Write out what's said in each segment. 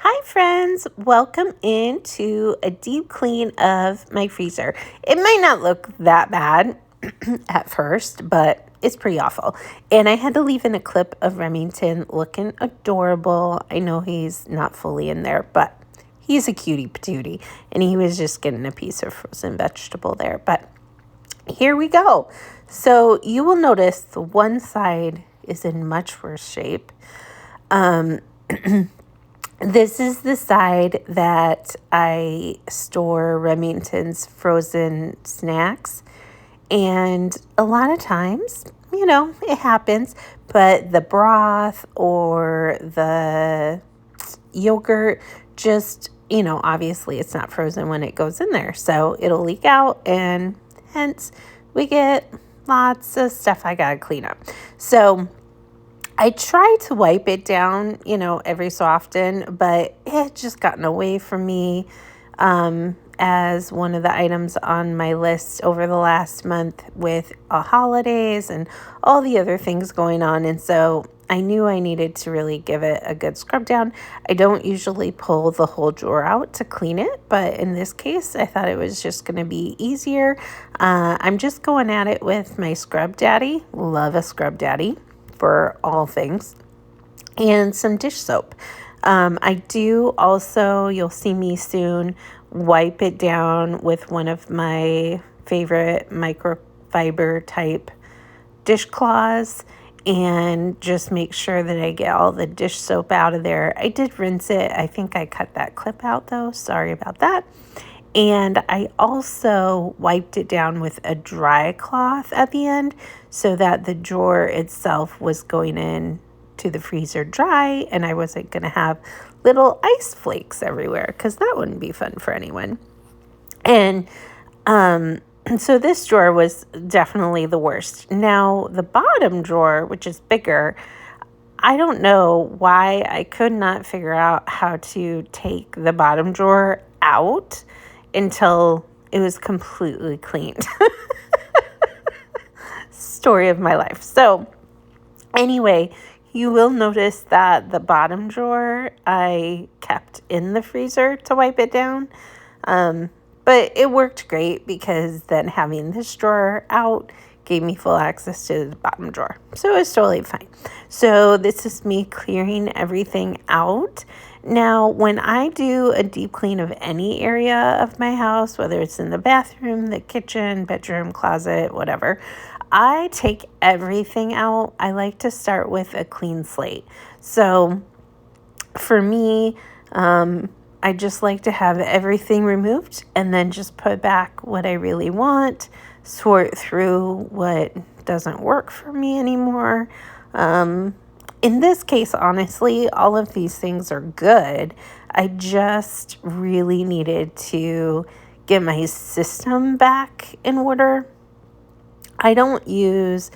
Hi, friends. Welcome into a deep clean of my freezer. It might not look that bad at first, but it's pretty awful. And I had to leave in a clip of Remington looking adorable. I know he's not fully in there, but he's a cutie patootie. And he was just getting a piece of frozen vegetable there. But here we go. So you will notice the one side is in much worse shape. This is the side that I store Remington's frozen snacks. And a lot of times, it happens, but the broth or the yogurt just, obviously it's not frozen when it goes in there. So it'll leak out and hence we get lots of stuff I gotta clean up. So I try to wipe it down, every so often, but it had just gotten away from me as one of the items on my list over the last month with holidays and all the other things going on. And so I knew I needed to really give it a good scrub down. I don't usually pull the whole drawer out to clean it, but in this case, I thought it was just going to be easier. I'm just going at it with my Scrub Daddy. Love a Scrub Daddy for all things, and some dish soap. I do also, you'll see me soon, wipe it down with one of my favorite microfiber type dishcloths and just make sure that I get all the dish soap out of there. I did rinse it. I think I cut that clip out though. Sorry about that. And I also wiped it down with a dry cloth at the end so that the drawer itself was going in to the freezer dry and I wasn't going to have little ice flakes everywhere because that wouldn't be fun for anyone. And so this drawer was definitely the worst. Now, the bottom drawer, which is bigger, I don't know why I could not figure out how to take the bottom drawer out until it was completely cleaned. Story of my life. So anyway, you will notice that the bottom drawer I kept in the freezer to wipe it down. But it worked great because then having this drawer out gave me full access to the bottom drawer. So it was totally fine. So this is me clearing everything out. Now, when I do a deep clean of any area of my house, whether it's in the bathroom, the kitchen, bedroom, closet, whatever, I take everything out. I like to start with a clean slate. So for me, I just like to have everything removed and then just put back what I really want, sort through what doesn't work for me anymore. In this case, honestly, all of these things are good. I just really needed to get my system back in order. I don't use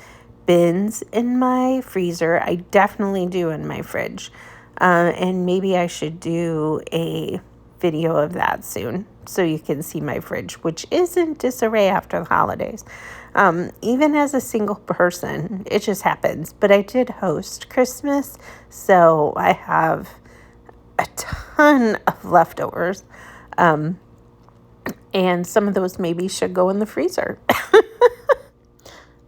bins in my freezer. I definitely do in my fridge. And maybe I should do a video of that soon so you can see my fridge, which is in disarray after the holidays. Even as a single person, it just happens. But I did host Christmas, so I have a ton of leftovers. And some of those maybe should go in the freezer.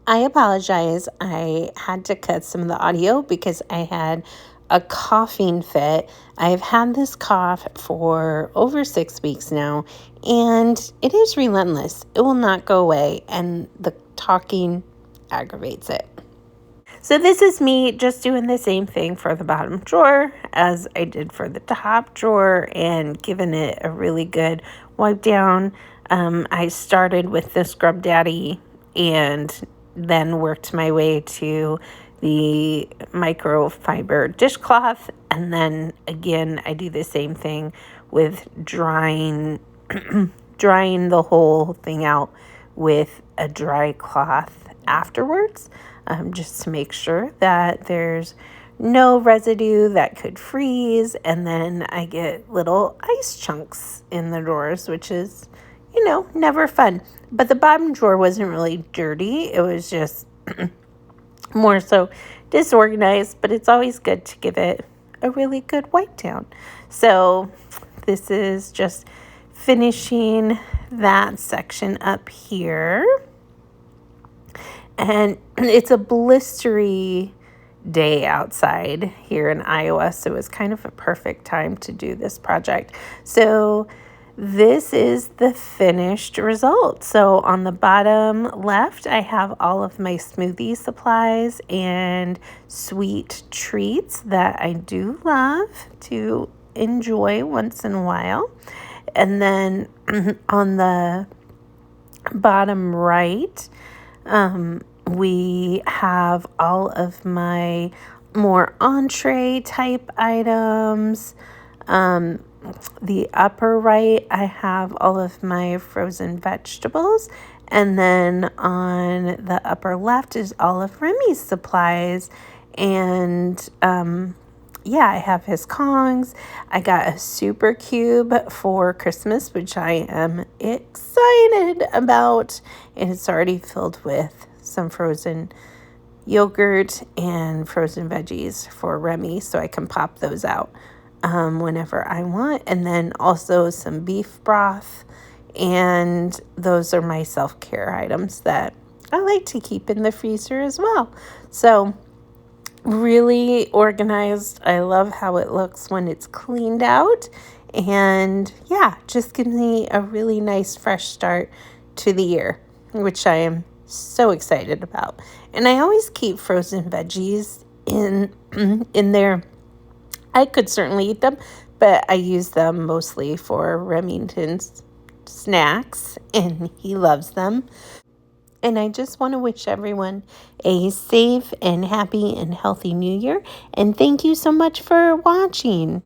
I apologize. I had to cut some of the audio because I had a coughing fit. I've had this cough for over 6 weeks now, and it is relentless. It will not go away, and the talking aggravates it. So this is me just doing the same thing for the bottom drawer as I did for the top drawer and giving it a really good wipe down. I started with the Scrub Daddy and then worked my way to the microfiber dishcloth, and then again I do the same thing with drying the whole thing out with a dry cloth afterwards, just to make sure that there's no residue that could freeze. And then I get little ice chunks in the drawers, which is never fun. But the bottom drawer wasn't really dirty. It was just more so disorganized, but it's always good to give it a really good wipe down. So this is just finishing that section up here. And it's a blistery day outside here in Iowa, so it was kind of a perfect time to do this project. So this is the finished result. So on the bottom left, I have all of my smoothie supplies and sweet treats that I do love to enjoy once in a while. And then on the bottom right, we have all of my more entree type items. The upper right, I have all of my frozen vegetables. And then on the upper left is all of Remy's supplies. And yeah, I have his Kongs. I got a super cube for Christmas, which I am excited about. And it's already filled with some frozen yogurt and frozen veggies for Remy, so I can pop those out whenever I want. And then also some beef broth. And those are my self-care items that I like to keep in the freezer as well. So really organized. I love how it looks when it's cleaned out. And yeah, just gives me a really nice fresh start to the year, which I am so excited about. And I always keep frozen veggies in there. I could certainly eat them, but I use them mostly for Remington's snacks, and he loves them. And I just want to wish everyone a safe and happy and healthy new year. And thank you so much for watching.